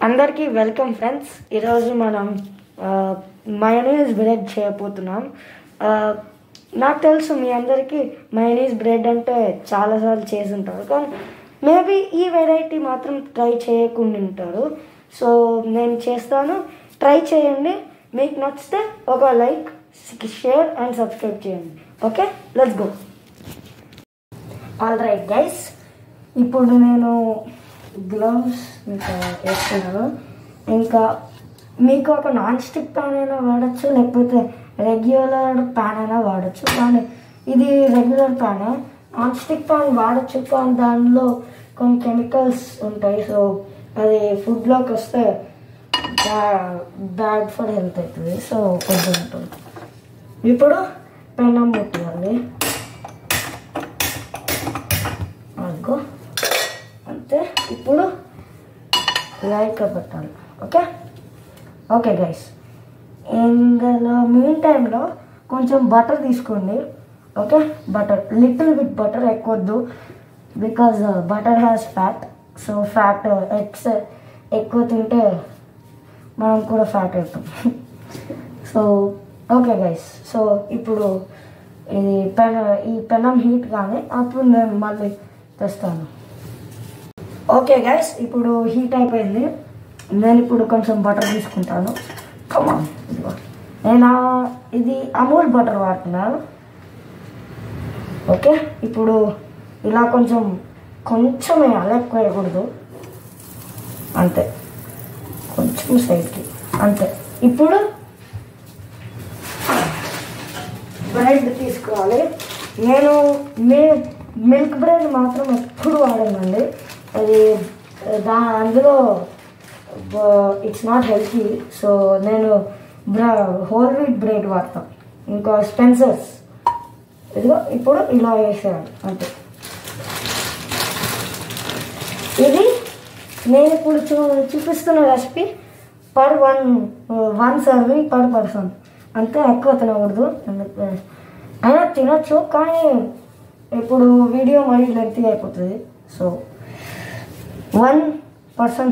అందరికీ welcome friends. ఈరోజు మనం మయోనీస్ బ్రెడ్ చేయబోతున్నాం. నాకు తెలుసు మీ అందరికీ మయోనీస్ బ్రెడ్ అంటే చాలాసార్లు చేసి ఉంటారు, కానీ మేబీ ఈ వెరైటీ మాత్రం ట్రై చేయకుండా ఉంటారు. సో నేను చేస్తాను, ట్రై చేయండి. మీకు నచ్చితే ఒక లైక్, షేర్ అండ్ సబ్స్క్రైబ్ చేయండి. Okay, let's go. All right guys, ఇప్పుడు నేను గ్లవ్స్ ఇంకా వేస్తున్నాను. ఇంకా మీకు ఒక నాన్ స్టిక్ ప్యాన్ అయినా వాడచ్చు, లేకపోతే రెగ్యులర్ ప్యాన్ అయినా వాడచ్చు. కానీ ఇది regular pan. Non stick pan వాడచ్చు, కానీ దానిలో కొన్ని కెమికల్స్ ఉంటాయి. సో అది ఫుడ్లోకి వస్తే బ్యాడ్ ఫర్ హెల్త్ అవుతుంది. సో కొంచెం ఉంటుంది. ఇప్పుడు పెనం ముట్టాలి. అదిగో అంతే. ఇప్పుడు లైట్గా పెట్టాలి. ఓకే గైస్, ఇందులో మీన్ టైంలో కొంచెం బటర్ తీసుకోండి. Okay, butter, little bit butter, ఎక్కువద్దు. Because butter has fat. So fat ఎక్కువ తింటే మనం కూడా ఫ్యాట్ అవుతాం. సో ఓకే గైస్, సో ఇప్పుడు ఈ పెనం హీట్ కానీ అప్పుడు నేను మళ్ళీ తెస్తాను. ఓకే గైస్, ఇప్పుడు హీట్ అయిపోయింది. నేను ఇప్పుడు కొంచెం బటర్ తీసుకుంటాను. నేను ఇది అమూల్ బటర్ వాడుతున్నాను. ఓకే, ఇప్పుడు ఇలా కొంచెం వేయాలి, ఎక్కువ వేయకూడదు. అంతే, కొంచెం సైడ్కి అంతే. ఇప్పుడు బ్రెడ్ తీసుకోవాలి. నేను మిల్క్ బ్రెడ్ మాత్రం ఎప్పుడు వాడానండి. అది అందులో ఇట్స్ నాట్ హెల్తీ. సో నేను హోల్ వీట్ బ్రెడ్ వాడతాను. ఇంకా స్పెన్సర్స్. ఇదిగో ఇప్పుడు ఇలా వేసేయాలి అంతే. ఇది నేను ఇప్పుడు చూపిస్తున్న recipe per one serving per person. అంతే, ఎక్కువ తినకూడదు. అయినా తినచ్చు, కానీ ఇప్పుడు వీడియో మరీ లెంతీ అయిపోతుంది. So 1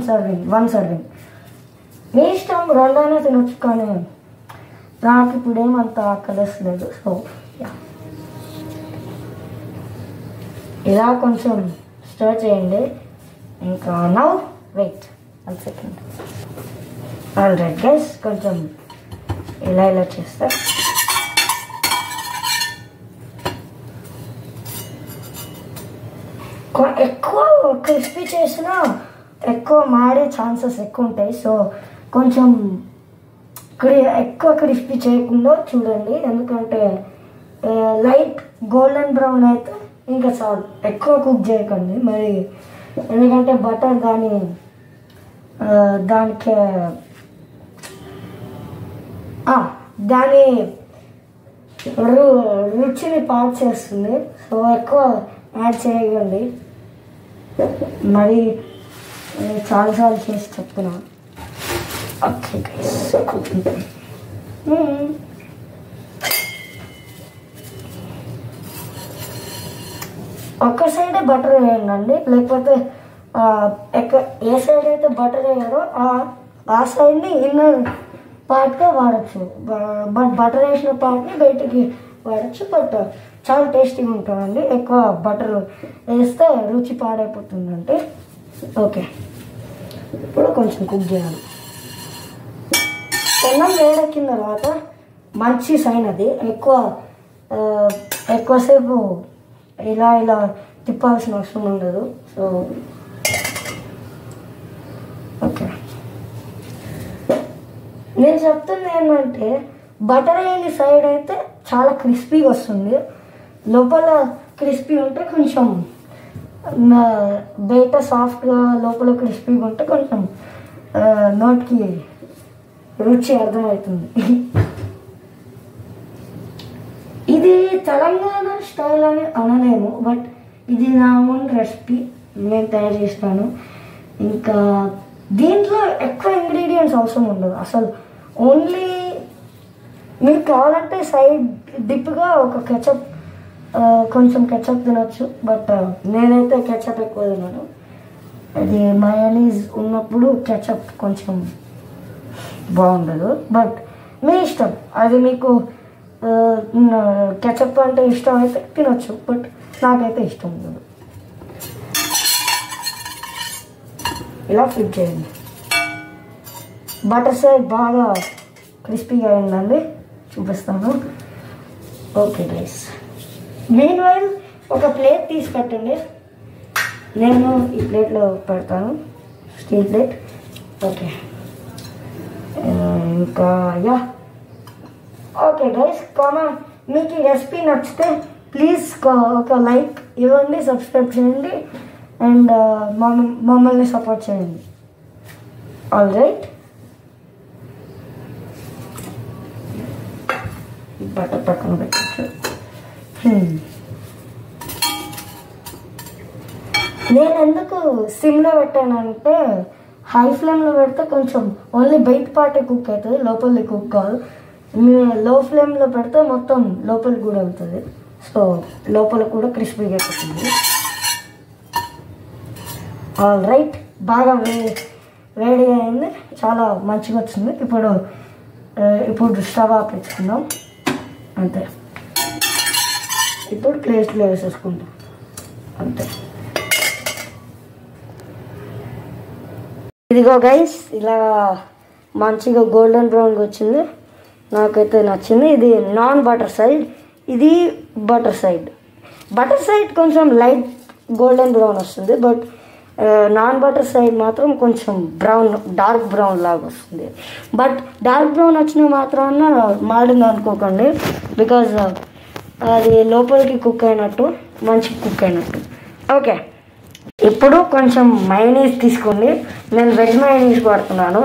serving. మీ ఇష్టం, రెండైనా తినొచ్చు, కానీ నాకు ఇప్పుడు ఏమంత ఆకలిస్తలేదు. సో ఇలా కొంచెం స్టర్ చేయండి. ఇంకా now wait 1 second. All right guys, కొంచెం ఇలా చేస్తే ఎక్కువ క్రిస్పీ చేసినా ఎక్కువ మాడే ఛాన్సెస్ ఎక్కువ ఉంటాయి. సో కొంచెం ఎక్కువ క్రిస్పీ చేయకుండా చూడండి. ఎందుకంటే లైట్ గోల్డెన్ బ్రౌన్ అయితే ఇంకా చాలు, ఎక్కువ కుక్ చేయకండి మరి. ఎందుకంటే బటర్ దాని రుచిని పాడు చేస్తుంది. సో ఎక్కువ యాడ్ చేయకండి. మరి చాలాసార్లు చేసి చెప్తున్నా. ఓకే గైస్, ఒక్క సైడే బటర్ వేయండి, లేకపోతే ఏ సైడ్ అయితే బటర్ వేయారో ఆ సైడ్ని ఇన్నర్ పార్ట్గా వాడచ్చు. బట్ బటర్ వేసిన పార్ట్ని బయటికి వాడచ్చు. బట్ చాలా టేస్టీగా ఉంటుందండి. ఎక్కువ బటర్ వేస్తే రుచి పాడైపోతుందంటే. ఓకే, ఇప్పుడు కొంచెం కుక్ చేయాలి. పెనం వేడెక్కిన తర్వాత మంచి సైన్ అది. ఎక్కువసేపు ఇలా తిప్పాల్సిన అవసరం ఉండదు. సో ఓకే, నేను చెప్తుంది ఏంటంటే బటర్ వేయని సైడ్ అయితే చాలా క్రిస్పీగా వస్తుంది. లోపల క్రిస్పీ ఉంటే కొంచెం, బయట సాఫ్ట్గా లోపల క్రిస్పీగా ఉంటే కొంచెం నోటికి రుచి అర్థమవుతుంది. ఇది తెలంగాణ స్టైల్ అని అనలేము, బట్ ఇది నా ఓన్ రెసిపీ, నేను తయారు చేస్తాను. ఇంకా దీంట్లో ఎక్కువ ఇంగ్రీడియంట్స్ అవసరం ఉండదు అసలు. ఓన్లీ మీకు కావాలంటే సైడ్ డిప్గా ఒక కొంచెం కెచప్ తినొచ్చు. బట్ నేనైతే కెచప్ ఎక్కువ తిన్నాను. అది మయోనీస్ ఉన్నప్పుడు కెచప్ కొంచెం బాగుండదు, బట్ మీ ఇష్టం. అది మీకు కెచప్ అంటే ఇష్టం అయితే తినొచ్చు, బట్ నాకైతే ఇష్టం ఉండదు. ఇలా ఫ్లిప్ చేయండి. బటర్ సైడ్ బాగా క్రిస్పీగా అయిందండి, చూపిస్తాను. ఓకే గైస్, మీన్ వైల్ ఒక ప్లేట్ తీసి పెట్టండి. నేను ఈ ప్లేట్లో పెడతాను, స్టీల్ ప్లేట్. ఓకే, ఇంకా యా ఓకే గైస్, మీకు ఈ రెసిపీ నచ్చితే ప్లీజ్ ఒక లైక్ ఇవ్వండి, సబ్స్క్రైబ్ చేయండి అండ్ మమ్మల్ని సపోర్ట్ చేయండి. ఆల్ రైట్, బటర్ పక్కన పెట్టచ్చు. నేను ఎందుకు సిమ్లో పెట్టానంటే హై ఫ్లేమ్లో పెడితే కొంచెం ఓన్లీ బయట పార్టే కుక్ అవుతుంది, లోపలికి కుక్ కాదు. లో ఫ్లేమ్లో పెడితే మొత్తం లోపలికి కూడా అవుతుంది, సో లోపల కూడా క్రిస్పీగా అయిపోతుంది. ఆల్ రైట్, బాగా వేడిగా అయింది, చాలా మంచిగా వచ్చింది. ఇప్పుడు స్టవ్ ఆపేసుకుందాం అంతే. ఇప్పుడు ప్లేట్లో వేసేసుకుంటాం అంతే. ఇదిగో గైస్, ఇలా మంచిగా గోల్డెన్ బ్రౌన్గా వచ్చింది, నాకైతే నచ్చింది. ఇది నాన్ బటర్ సైడ్, ఇది బటర్ సైడ్. బటర్ సైడ్ కొంచెం లైట్ గోల్డెన్ బ్రౌన్ వస్తుంది, బట్ నాన్ బటర్ సైడ్ మాత్రం కొంచెం బ్రౌన్, డార్క్ బ్రౌన్ లాగా వస్తుంది. బట్ డార్క్ బ్రౌన్ వచ్చిన మాత్రాన మాడింది అనుకోకండి, బికాజ్ అది లోపలికి కుక్ అయినట్టు, మంచిగా కుక్ అయినట్టు. ఓకే, ఇప్పుడు కొంచెం మయోనీస్ తీసుకోండి. నేను వెజ్ మయోనీస్ వాడుతున్నాను,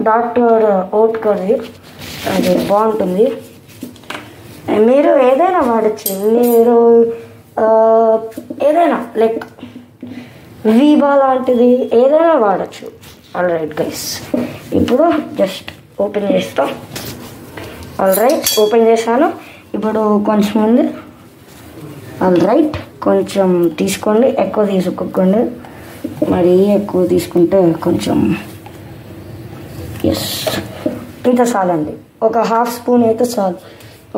డాక్టర్ ఓట్కర్, అది బాగుంటుంది. మీరు ఏదైనా వాడచ్చు, మీరు ఏదైనా లైక్ వీబా లాంటిది ఏదైనా వాడచ్చు. ఆల్ రైట్ గైస్, ఇప్పుడు జస్ట్ ఓపెన్ చేస్తాం. ఆల్ రైట్, ఓపెన్ చేశాను. ఇప్పుడు కొంచెం ఉంది. ఆల్ రైట్, కొంచెం తీసుకోండి, ఎక్కువ తీసుకోకండి, మరి ఎక్కువ తీసుకుంటే కొంచెం ఎస్ ఇంత చాలండి. ఒక హాఫ్ స్పూన్ అయితే చాలు,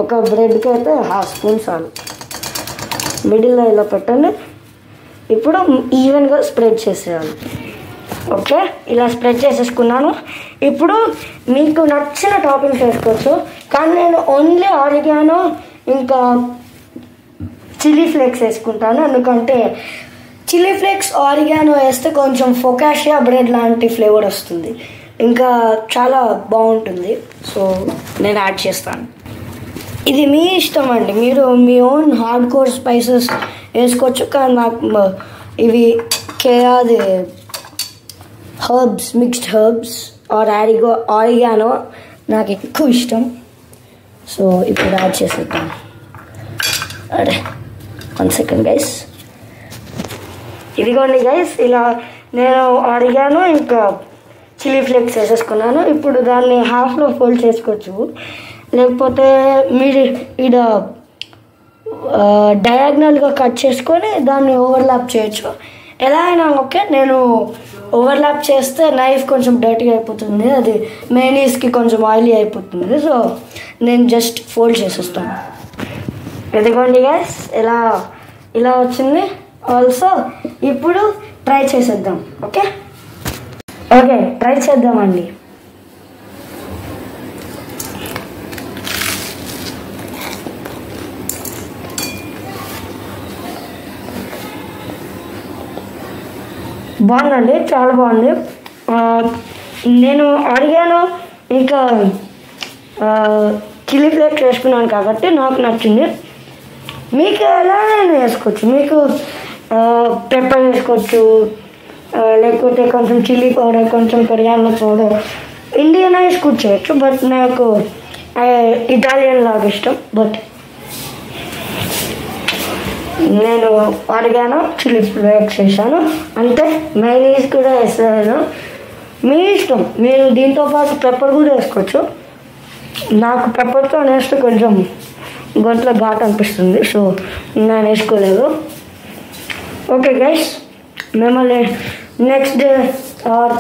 ఒక బ్రెడ్కి అయితే హాఫ్ స్పూన్ చాలు. మిడిల్లో ఇలా పెట్టండి. ఇప్పుడు ఈవెన్గా స్ప్రెడ్ చేసేయాలి. ఓకే, ఇలా స్ప్రెడ్ చేసేసుకున్నాను. ఇప్పుడు మీకు నచ్చిన టాపింగ్స్ వేసుకోవచ్చు, కానీ నేను ఓన్లీ ఆరిగానో ఇంకా చిల్లీ ఫ్లేక్స్ వేసుకుంటాను. ఎందుకంటే చిల్లీ ఫ్లేక్స్ ఆరిగానో వేస్తే కొంచెం ఫొకాషియా బ్రెడ్ లాంటి ఫ్లేవర్ వస్తుంది, ఇంకా చాలా బాగుంటుంది. సో నేను యాడ్ చేస్తాను. ఇది మీ ఇష్టం అండి, మీరు మీ ఓన్ హార్డ్ కోర్ స్పైసెస్ వేసుకోవచ్చు, కానీ నాకు ఇవి కేయాది herbs, mixed herbs or oregano నాకు ఎక్కువ ఇష్టం. సో ఇప్పుడు యాడ్ చేసేద్దాం. అరే 1 సెకండ్ గైస్, ఇదిగోండి గైస్, ఇలా నేను ఆరిగానో ఇంకా చిల్లీ ఫ్లేక్స్ వేసేసుకున్నాను. ఇప్పుడు దాన్ని హాఫ్లో ఫోల్డ్ చేసుకోవచ్చు, లేకపోతే మీరు ఇక్కడ డయాగ్నల్గా కట్ చేసుకొని దాన్ని ఓవర్లాప్ చేయొచ్చు, ఎలా అయినా ఓకే. నేను ఓవర్లాప్ చేస్తే నైఫ్ కొంచెం డర్టీగా అయిపోతుంది, అది మయోనీస్కి కొంచెం ఆయిలీ అయిపోతుంది. సో నేను జస్ట్ ఫోల్డ్ చేసేస్తాను. ఎదుగోండి గైస్, ఇలా వచ్చింది. ఆల్సో ఇప్పుడు ట్రై చేసేద్దాం. ఓకే ట్రై చేద్దామండి. బాగుందండి, చాలా బాగుంది. నేను ఆరిగానో ఇంకా చిల్లీ ఫ్లేక్స్ వేసుకున్నాను కాబట్టి నాకు నచ్చింది. మీకు ఎలా వేసుకోవచ్చు, మీకు పెప్పర్ వేసుకోవచ్చు, లేకపోతే కొంచెం చిల్లీ పౌడర్, కొంచెం కొరియాండర్ పౌడర్, ఇండియనైజ్ కూడా చేయొచ్చు. బట్ నాకు ఇటాలియన్ లాగా ఇష్టం. బట్ నేను ఆరిగానో చిల్లీ ఫ్లేక్స్ వేసాను అంతే. మయోనీస్ కూడా వేసాను, మీ ఇష్టం. మీరు దీంతో పాటు పెప్పర్ కూడా వేసుకోవచ్చు. నాకు పెప్పర్తో వేస్తే కొంచెం గొంతులో ఘాట్ అనిపిస్తుంది, సో నేను వేసుకోలేదు. ఓకే గైస్, మిమ్మల్ని నెక్స్ట్ డే ఆర్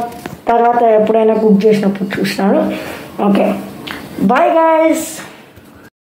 తర్వాత ఎప్పుడైనా కుక్ చేసినప్పుడు చూస్తాను. Okay, bye guys.